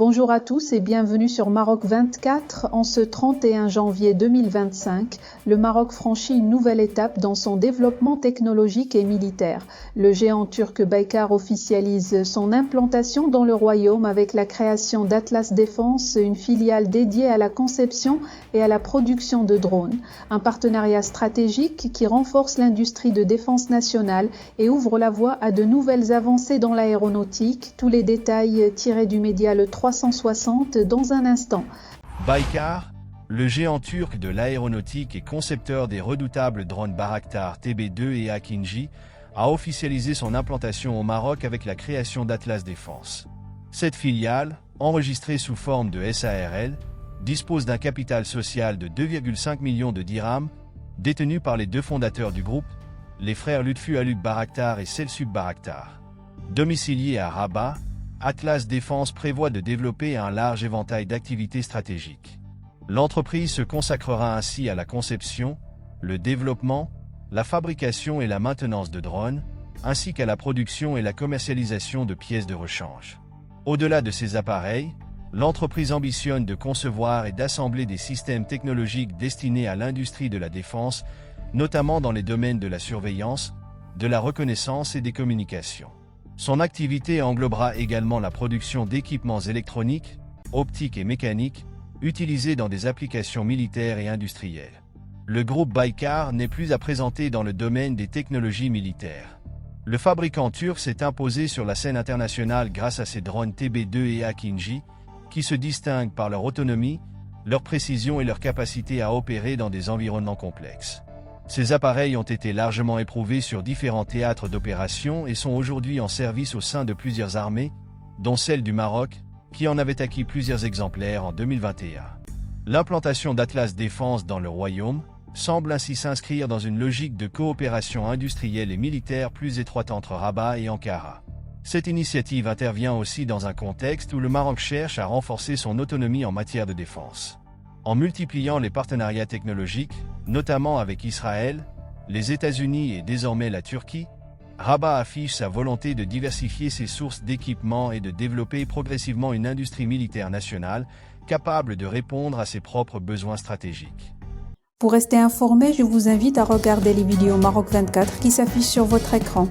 Bonjour à tous et bienvenue sur Maroc 24. En ce 31 janvier 2025, le Maroc franchit une nouvelle étape dans son développement technologique et militaire. Le géant turc Baykar officialise son implantation dans le royaume avec la création d'Atlas Défense, une filiale dédiée à la conception et à la production de drones. Un partenariat stratégique qui renforce l'industrie de défense nationale et ouvre la voie à de nouvelles avancées dans l'aéronautique. Tous les détails tirés du média Le 360 dans un instant. Baykar, le géant turc de l'aéronautique et concepteur des redoutables drones Bayraktar TB2 et Akinji, a officialisé son implantation au Maroc avec la création d'Atlas Défense. Cette filiale, enregistrée sous forme de SARL, dispose d'un capital social de 2,5 millions de dirhams, détenu par les deux fondateurs du groupe, les frères Lutfu Aluk Bayraktar et Selçuk Bayraktar. Domicilié à Rabat, Atlas Défense prévoit de développer un large éventail d'activités stratégiques. L'entreprise se consacrera ainsi à la conception, le développement, la fabrication et la maintenance de drones, ainsi qu'à la production et la commercialisation de pièces de rechange. Au-delà de ces appareils, l'entreprise ambitionne de concevoir et d'assembler des systèmes technologiques destinés à l'industrie de la défense, notamment dans les domaines de la surveillance, de la reconnaissance et des communications. Son activité englobera également la production d'équipements électroniques, optiques et mécaniques, utilisés dans des applications militaires et industrielles. Le groupe Baykar n'est plus à présenter dans le domaine des technologies militaires. Le fabricant turc s'est imposé sur la scène internationale grâce à ses drones TB2 et Akinji, qui se distinguent par leur autonomie, leur précision et leur capacité à opérer dans des environnements complexes. Ces appareils ont été largement éprouvés sur différents théâtres d'opération et sont aujourd'hui en service au sein de plusieurs armées, dont celle du Maroc, qui en avait acquis plusieurs exemplaires en 2021. L'implantation d'Atlas Défense dans le royaume semble ainsi s'inscrire dans une logique de coopération industrielle et militaire plus étroite entre Rabat et Ankara. Cette initiative intervient aussi dans un contexte où le Maroc cherche à renforcer son autonomie en matière de défense. En multipliant les partenariats technologiques, notamment avec Israël, les États-Unis et désormais la Turquie, Rabat affiche sa volonté de diversifier ses sources d'équipements et de développer progressivement une industrie militaire nationale capable de répondre à ses propres besoins stratégiques. Pour rester informé, je vous invite à regarder les vidéos Maroc 24 qui s'affichent sur votre écran.